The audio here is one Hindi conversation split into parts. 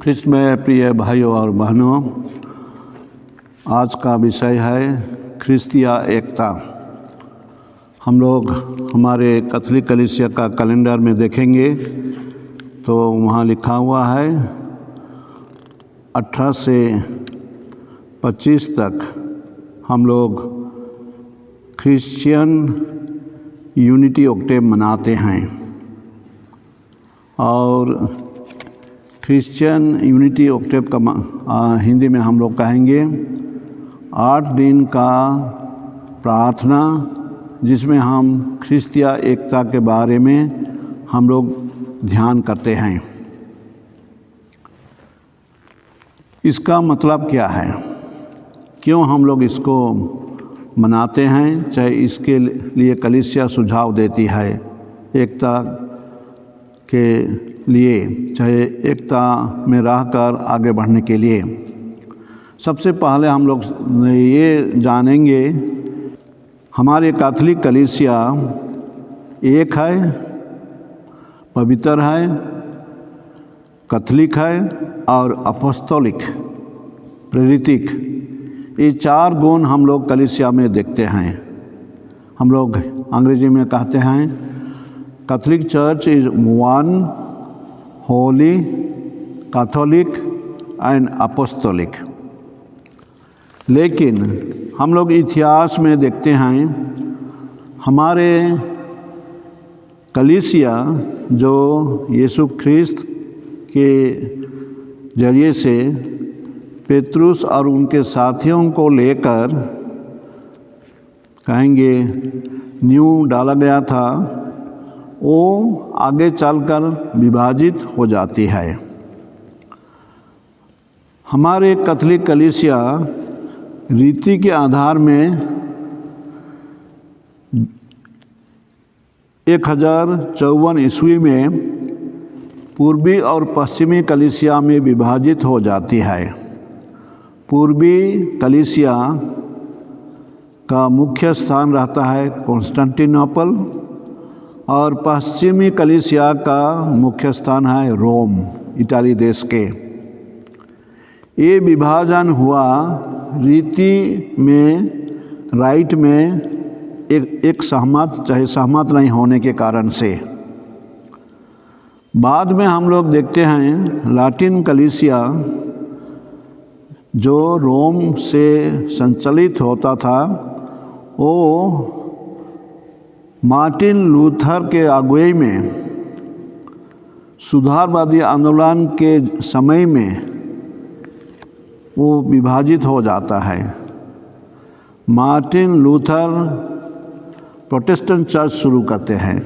ख्रिस्त में प्रिय भाइयों और बहनों, आज का विषय है ख्रिस्तीय एकता। हम लोग हमारे कैथोलिक कलीसिया का कैलेंडर में देखेंगे तो वहाँ लिखा हुआ है 18 से 25 तक हम लोग क्रिश्चियन यूनिटी ऑक्टेव मनाते हैं। और क्रिश्चियन यूनिटी ऑक्टेव का हिंदी में हम लोग कहेंगे 8 दिन का प्रार्थना, जिसमें हम ख्रिस्तीय एकता के बारे में हम लोग ध्यान करते हैं। इसका मतलब क्या है, क्यों हम लोग इसको मनाते हैं? चाहे इसके लिए कलीसिया सुझाव देती है एकता के लिए, चाहे एकता में रहकर आगे बढ़ने के लिए। सबसे पहले हम लोग ये जानेंगे हमारे कैथोलिक कलीसिया एक है, पवित्र है, कैथोलिक है और अपोस्तोलिक प्रेरितिक। ये 4 गुण हम लोग कलीसिया में देखते हैं। हम लोग अंग्रेजी में कहते हैं Catholic church is one, holy, Catholic and apostolic. लेकिन हम लोग इतिहास में देखते हैं हमारे कलीसिया जो यीशु ख्रिस्त के जरिए से पेतरुस और उनके साथियों को लेकर कहेंगे न्यू डाला गया था, वो आगे चलकर विभाजित हो जाती है। हमारे कैथोलिक कलीसिया रीति के आधार में 1054 ईस्वी में पूर्वी और पश्चिमी कलीसिया में विभाजित हो जाती है। पूर्वी कलीसिया का मुख्य स्थान रहता है कॉन्स्टेंटिनोपल और पश्चिमी कलीसिया का मुख्य स्थान है रोम, इटाली देश के। ये विभाजन हुआ रीति में, राइट में एक सहमत चाहे सहमत नहीं होने के कारण से। बाद में हम लोग देखते हैं लैटिन कलीसिया जो रोम से संचालित होता था, वो मार्टिन लूथर के अगुवाई में सुधारवादी आंदोलन के समय में वो विभाजित हो जाता है। मार्टिन लूथर प्रोटेस्टेंट चर्च शुरू करते हैं।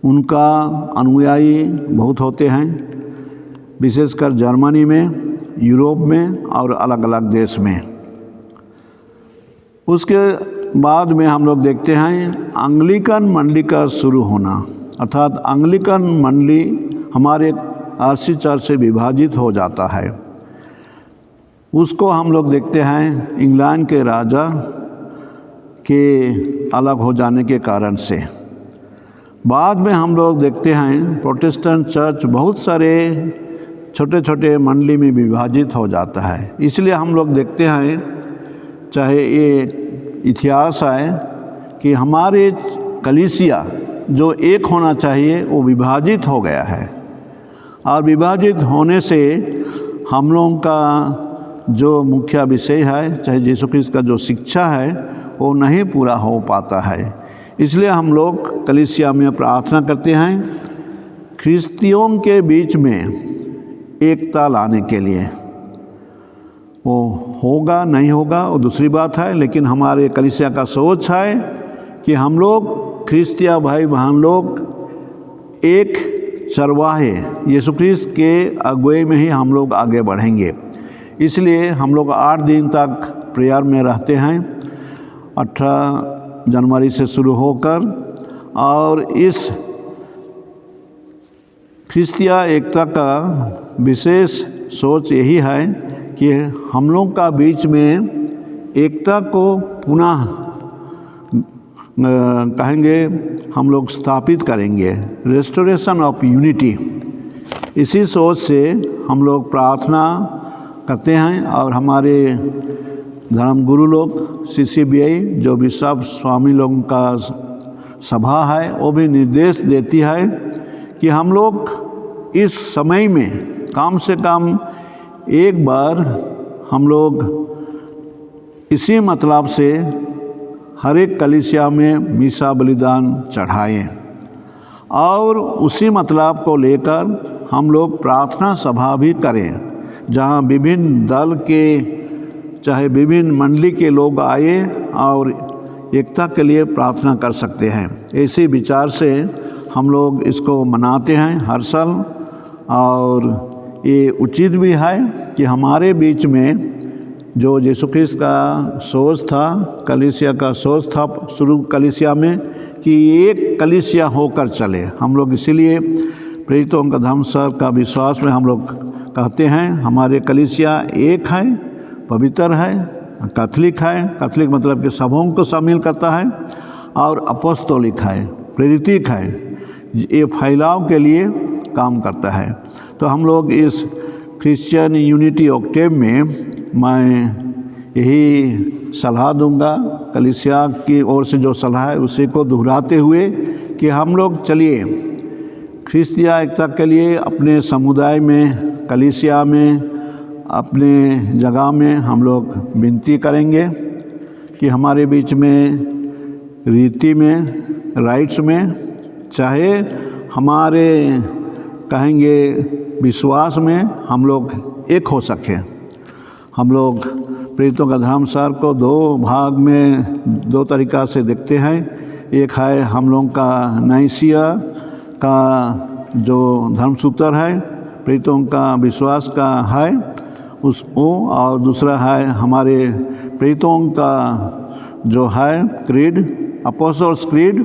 उनका अनुयायी बहुत होते हैं, विशेषकर जर्मनी में, यूरोप में और अलग अलग देश में। उसके बाद में हम लोग देखते हैं अंग्लिकन मंडली का शुरू होना, अर्थात अंग्लिकन मंडली हमारे आरसी चर्च से विभाजित हो जाता है। उसको हम लोग देखते हैं इंग्लैंड के राजा के अलग हो जाने के कारण से। बाद में हम लोग देखते हैं प्रोटेस्टेंट चर्च बहुत सारे छोटे छोटे मंडली में विभाजित हो जाता है। इसलिए हम लोग देखते हैं, चाहे ये इतिहास है कि हमारे कलीसिया जो एक होना चाहिए वो विभाजित हो गया है। और विभाजित होने से हम लोगों का जो मुख्य विषय है, चाहे यीशु ख्रिस्त का जो शिक्षा है, वो नहीं पूरा हो पाता है। इसलिए हम लोग कलीसिया में प्रार्थना करते हैं ख्रिस्तियों के बीच में एकता लाने के लिए। वो होगा नहीं होगा वो दूसरी बात है, लेकिन हमारे कलीसिया का सोच है कि हम लोग ख्रिस्तीय भाई बहन लोग एक चरवाहे यीशु ख्रिस्त के अगुवाई में ही हम लोग आगे बढ़ेंगे। इसलिए हम लोग 8 दिन तक प्रेयर में रहते हैं, 18 जनवरी से शुरू होकर। और इस ख्रिस्तीय एकता का विशेष सोच यही है कि हम लोग का बीच में एकता को पुनः कहेंगे हम लोग स्थापित करेंगे, रेस्टोरेशन ऑफ यूनिटी। इसी सोच से हम लोग प्रार्थना करते हैं और हमारे धर्म गुरु लोग CCBI जो बिशप स्वामी लोगों का सभा है वो भी निर्देश देती है कि हम लोग इस समय में कम से कम एक बार हम लोग इसी मतलब से हर एक कलीसिया में मिसा बलिदान चढ़ाएं और उसी मतलब को लेकर हम लोग प्रार्थना सभा भी करें, जहां विभिन्न दल के चाहे विभिन्न मंडली के लोग आए और एकता के लिए प्रार्थना कर सकते हैं। इसी विचार से हम लोग इसको मनाते हैं हर साल और ये उचित भी है कि हमारे बीच में जो यीशु ख्रिस्त का सोच था, कलीसिया का सोच था शुरू कलीसिया में कि एक कलीसिया होकर चले। हम लोग इसीलिए प्रेरितों का धर्म सर का विश्वास में हम लोग कहते हैं हमारे कलीसिया एक है, पवित्र है, कैथोलिक है। कैथोलिक मतलब कि सबों को शामिल करता है और अपोस्तोलिक है, प्रेरितिक है, ये फैलाव के लिए काम करता है। तो हम लोग इस क्रिश्चियन यूनिटी ऑक्टेव में मैं यही सलाह दूंगा, कलीसिया की ओर से जो सलाह है उसी को दोहराते हुए कि हम लोग चलिए ख्रिस्तीय एकता के लिए अपने समुदाय में, कलीसिया में, अपने जगह में हम लोग विनती करेंगे कि हमारे बीच में रीति में, राइट्स में, चाहे हमारे कहेंगे विश्वास में हम लोग एक हो सकें। हम लोग प्रेरितों का धर्म सार को दो भाग में दो तरीक़ा से देखते हैं। एक है हम लोग का नाइसिया का जो धर्मसूत्र है, प्रेरितों का विश्वास का है उसको, और दूसरा है हमारे प्रेरितों का जो है creed, apostles creed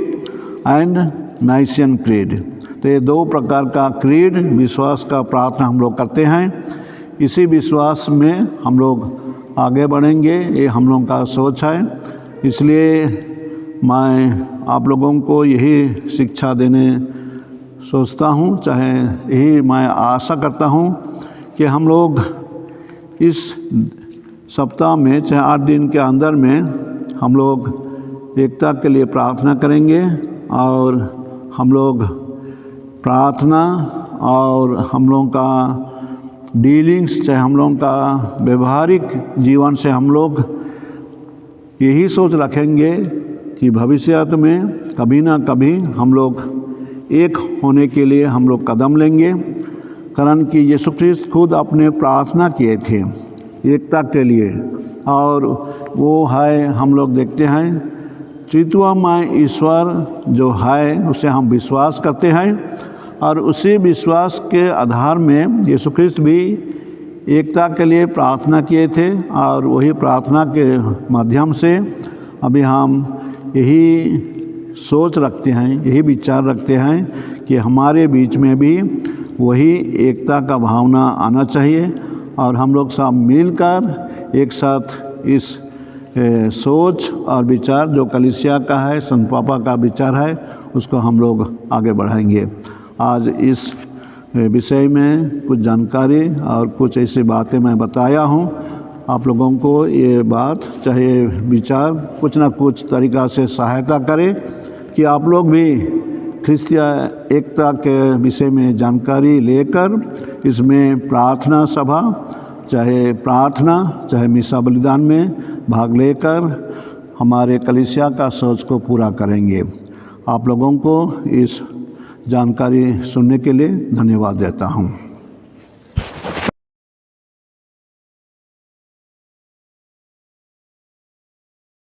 and Nicene creed. तो ये दो प्रकार का क्रीड विश्वास का प्रार्थना हम लोग करते हैं। इसी विश्वास में हम लोग आगे बढ़ेंगे, ये हम लोगों का सोच है। इसलिए मैं आप लोगों को यही शिक्षा देने सोचता हूँ, चाहे यही मैं आशा करता हूँ कि हम लोग इस सप्ताह में चाहे 8 दिन के अंदर में हम लोग एकता के लिए प्रार्थना करेंगे और हम लोग प्रार्थना और हम लोगों का डीलिंग्स, चाहे हम लोगों का व्यवहारिक जीवन से हम लोग यही सोच रखेंगे कि भविष्य में कभी ना कभी हम लोग एक होने के लिए हम लोग कदम लेंगे। कारण कि यीशु ख्रिस्त खुद अपने प्रार्थना किए थे एकता के लिए, और वो है हम लोग देखते हैं त्रित्वमय ईश्वर जो है उसे हम विश्वास करते हैं और उसी विश्वास के आधार में यीशु ख्रिस्त भी एकता के लिए प्रार्थना किए थे और वही प्रार्थना के माध्यम से अभी हम यही सोच रखते हैं, यही विचार रखते हैं कि हमारे बीच में भी वही एकता का भावना आना चाहिए और हम लोग सब मिलकर एक साथ इस सोच और विचार जो कलीसिया का है, संत पापा का विचार है, उसको हम लोग आगे बढ़ाएंगे। आज इस विषय में कुछ जानकारी और कुछ ऐसी बातें मैं बताया हूँ। आप लोगों को ये बात चाहे विचार कुछ ना कुछ तरीक़ा से सहायता करे कि आप लोग भी ख्रिस्तीय एकता के विषय में जानकारी लेकर इसमें प्रार्थना सभा, चाहे प्रार्थना, चाहे मिसा बलिदान में भाग लेकर हमारे कलीसिया का सोच को पूरा करेंगे। आप लोगों को इस जानकारी सुनने के लिए धन्यवाद देता हूँ।